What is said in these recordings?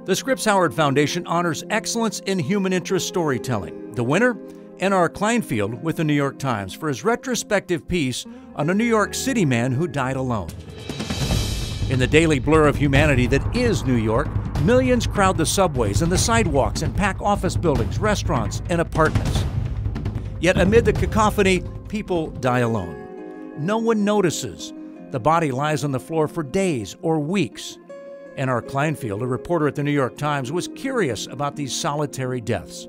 The Scripps Howard Foundation honors excellence in human interest storytelling. The winner, N.R. Kleinfeld with the New York Times for his retrospective piece on a New York City man who died alone. In the daily blur of humanity that is New York, millions crowd the subways and the sidewalks and pack office buildings, restaurants, and apartments. Yet amid the cacophony, people die alone. No one notices. The body lies on the floor for days or weeks. N.R. Kleinfeld, a reporter at the New York Times, was curious about these solitary deaths.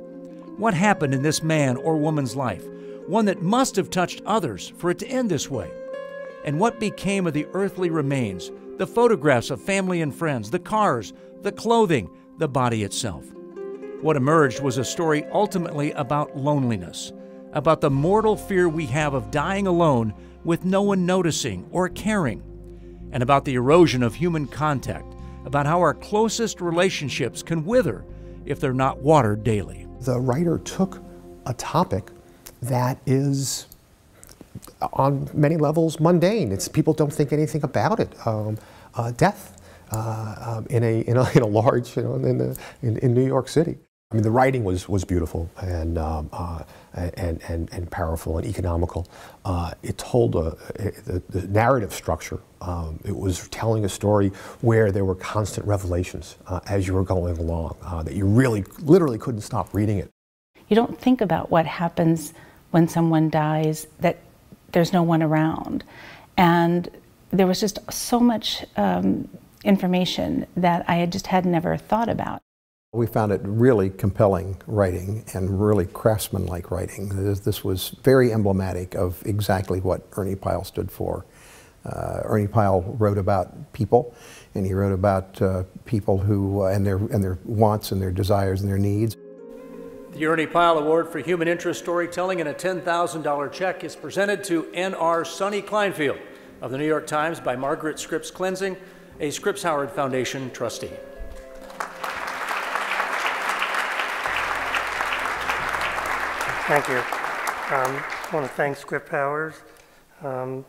What happened in this man or woman's life, one that must have touched others for it to end this way? And what became of the earthly remains, the photographs of family and friends, the cars, the clothing, the body itself? What emerged was a story ultimately about loneliness, about the mortal fear we have of dying alone with no one noticing or caring, and about the erosion of human contact, about how our closest relationships can wither if they're not watered daily. The writer took a topic that is, on many levels, mundane. People don't think anything about it. Death in a large, in New York City. I mean, the writing was beautiful and powerful and economical. It told the narrative structure. It was telling a story where there were constant revelations as you were going along, that you really, literally couldn't stop reading it. You don't think about what happens when someone dies, that there's no one around. And there was just so much information that I had never thought about. We found it really compelling writing and really craftsman-like writing. This was very emblematic of exactly what Ernie Pyle stood for. Ernie Pyle wrote about people, and he wrote about people who and their wants and their desires and their needs. The Ernie Pyle Award for Human Interest Storytelling and a $10,000 check is presented to N.R. Sonny Kleinfeld of the New York Times by Margaret Scripps Cleansing, a Scripps Howard Foundation trustee. Thank you. I want to thank Scripps Howard. When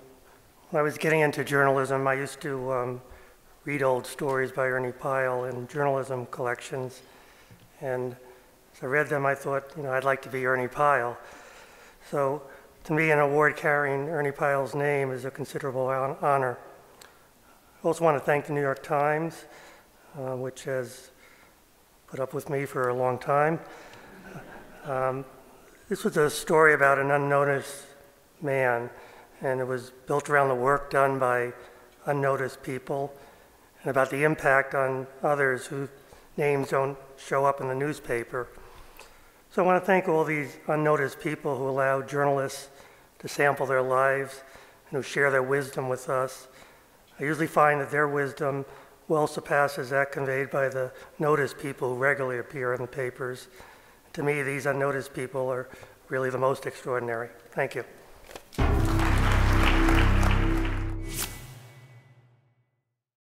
I was getting into journalism, I used to read old stories by Ernie Pyle in journalism collections. And as I read them, I thought, I'd like to be Ernie Pyle. So to me, an award carrying Ernie Pyle's name is a considerable honor. I also want to thank the New York Times, which has put up with me for a long time. This was a story about an unnoticed man, and it was built around the work done by unnoticed people and about the impact on others whose names don't show up in the newspaper. So I want to thank all these unnoticed people who allow journalists to sample their lives and who share their wisdom with us. I usually find that their wisdom well surpasses that conveyed by the noticed people who regularly appear in the papers. To me, these unnoticed people are really the most extraordinary. Thank you.